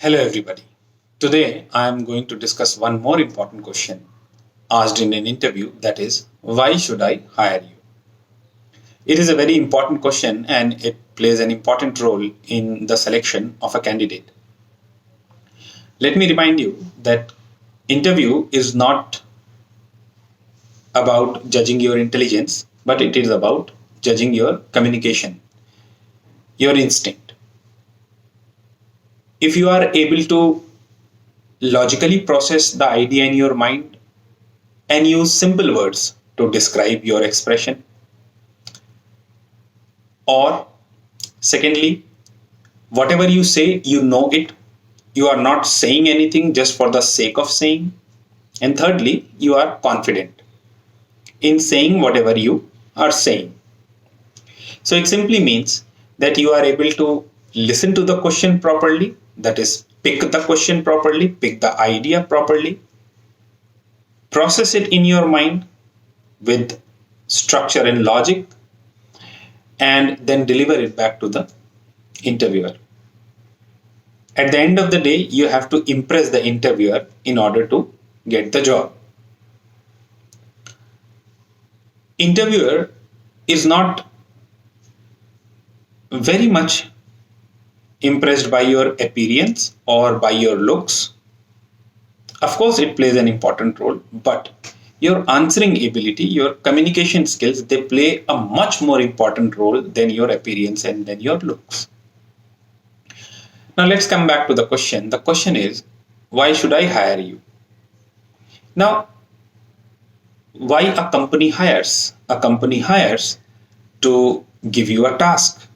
Hello, everybody. Today I am going to discuss one more important question asked in an interview, that is, why should I hire you? It is a very important question and it plays an important role in the selection of a candidate. Let me remind you that interview is not about judging your intelligence, but it is about judging your communication, your instinct. If you are able to logically process the idea in your mind and use simple words to describe your expression. Or, secondly, whatever you say, you know it. You are not saying anything just for the sake of saying. And thirdly, you are confident in saying whatever you are saying. So it simply means that you are able to listen to the question properly, that is, pick the question properly, pick the idea properly, process it in your mind with structure and logic, and then deliver it back to the interviewer. At the end of the day, you have to impress the interviewer in order to get the job. Interviewer is not very much impressed by your appearance or by your looks. Of course, it plays an important role, but your answering ability, your communication skills, they play a much more important role than your appearance and than your looks. Now let's come back to the question. The question is, why should I hire you? Now, why a company hires? A company hires to give you a task,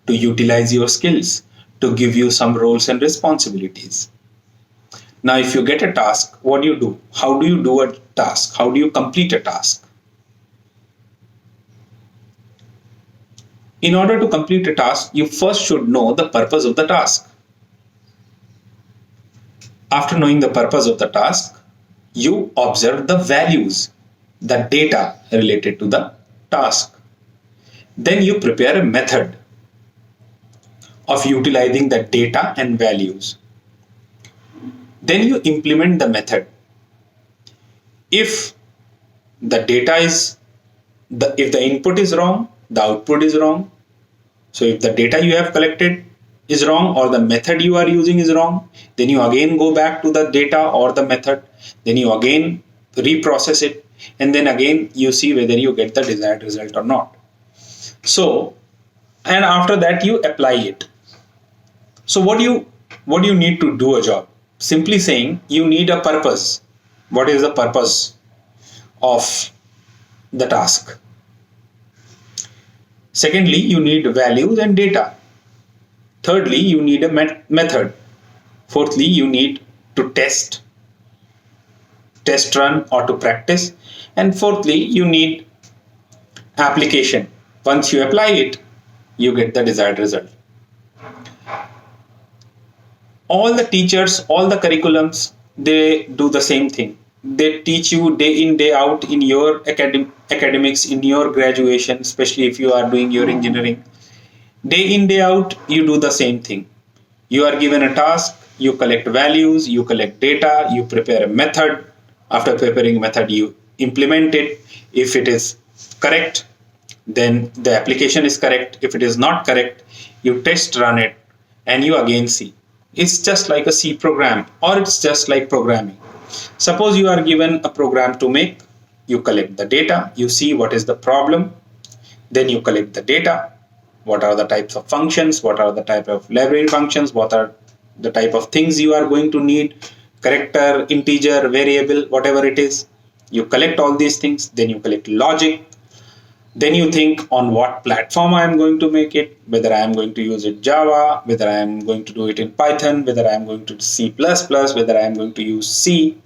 to utilize your skills, to give you some roles and responsibilities. Now, if you get a task, what do you do? How do you do a task? How do you complete a task? In order to complete a task, you first should know the purpose of the task. After knowing the purpose of the task, you observe the values, the data related to the task. Then you prepare a method of utilizing the data and values. Then you implement the method. If the data is, if the input is wrong, the output is wrong. So if the data you have collected is wrong or the method you are using is wrong, then you again go back to the data or the method, then you again reprocess it, and then again you see whether you get the desired result or not. So, and after that you apply it. So what do you need to do a job? Simply saying, you need a purpose. What is the purpose of the task? Secondly, you need values and data. Thirdly, you need a method. Fourthly, you need to test run or to practice. And fourthly, you need application. Once you apply it, you get the desired result. All the teachers, all the curriculums, they do the same thing. They teach you day in, day out in your academics, in your graduation, especially if you are doing your engineering. Day in, day out, you do the same thing. You are given a task, you collect values, you collect data, you prepare a method. After preparing a method, you implement it. If it is correct, then the application is correct. If it is not correct, you test run it and you again see. It's just like a C program, or it's just like programming. Suppose you are given a program to make, you collect the data, you see what is the problem, then you collect the data, what are the types of functions, what are the type of library functions, what are the type of things you are going to need, character, integer, variable, whatever it is. You collect all these things, then you collect logic. Then you think on what platform I am going to make it, whether I am going to use it Java, whether I am going to do it in Python, whether I am going to C++, whether I am going to use C.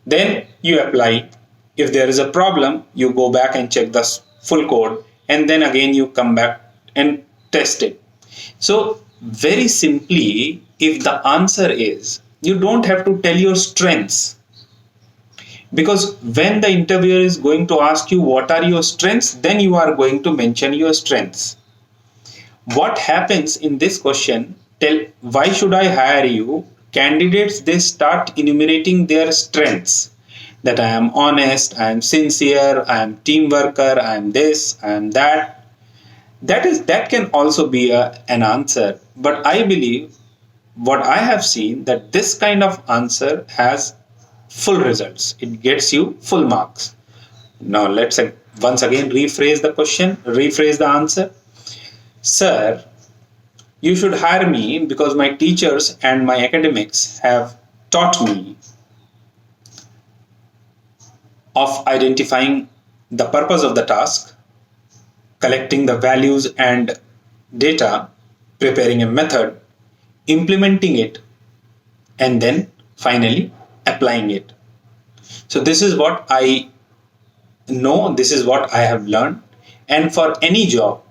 Then you apply. If there is a problem, you go back and check the full code, and then again you come back and test it. So very simply, if the answer is, you don't have to tell your strengths. Because when the interviewer is going to ask you what are your strengths, then you are going to mention your strengths. What happens in this question tell why should I hire you, candidates they start enumerating their strengths, that I am honest, I am sincere, I am team worker, I am this, I am that. That can also be an answer, but I believe what I have seen that this kind of answer has full results. It gets you full marks. Now let's once again rephrase the question, rephrase the answer. Sir, you should hire me because my teachers and my academics have taught me of identifying the purpose of the task, collecting the values and data, preparing a method, implementing it, and then finally applying it. So, this is what I know, this is what I have learned. And for any job,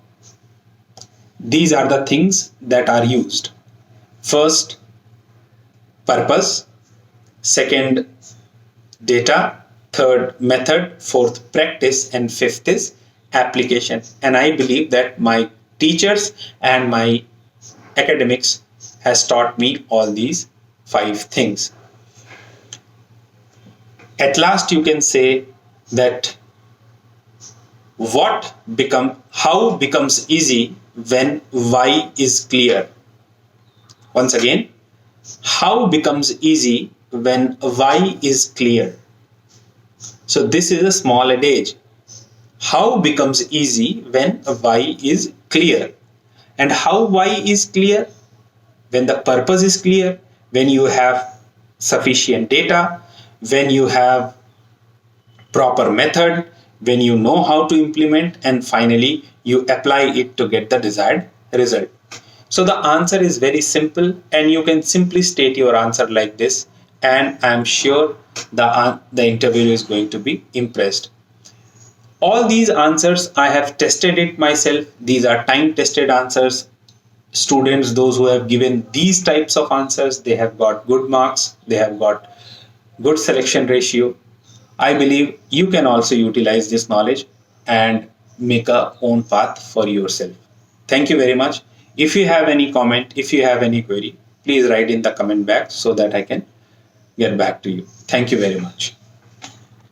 these are the things that are used. First, purpose. Second, data. Third, method. Fourth, practice. And fifth is application. And I believe that my teachers and my academics has taught me all these 5 things. At last you can say that how becomes easy when why is clear. Once again, how becomes easy when why is clear. So this is a small adage. How becomes easy when why is clear. And how why is clear? When the purpose is clear, when you have sufficient data, when you have proper method, when you know how to implement, and finally you apply it to get the desired result. So the answer is very simple, and you can simply state your answer like this, and I am sure the interviewer is going to be impressed. All these answers I have tested it myself. These are time tested answers. Students, those who have given these types of answers, they have got good marks, they have got good selection ratio. I believe you can also utilize this knowledge and make a own path for yourself. Thank you very much. If you have any comment, if you have any query, please write in the comment box so that I can get back to you. Thank you very much.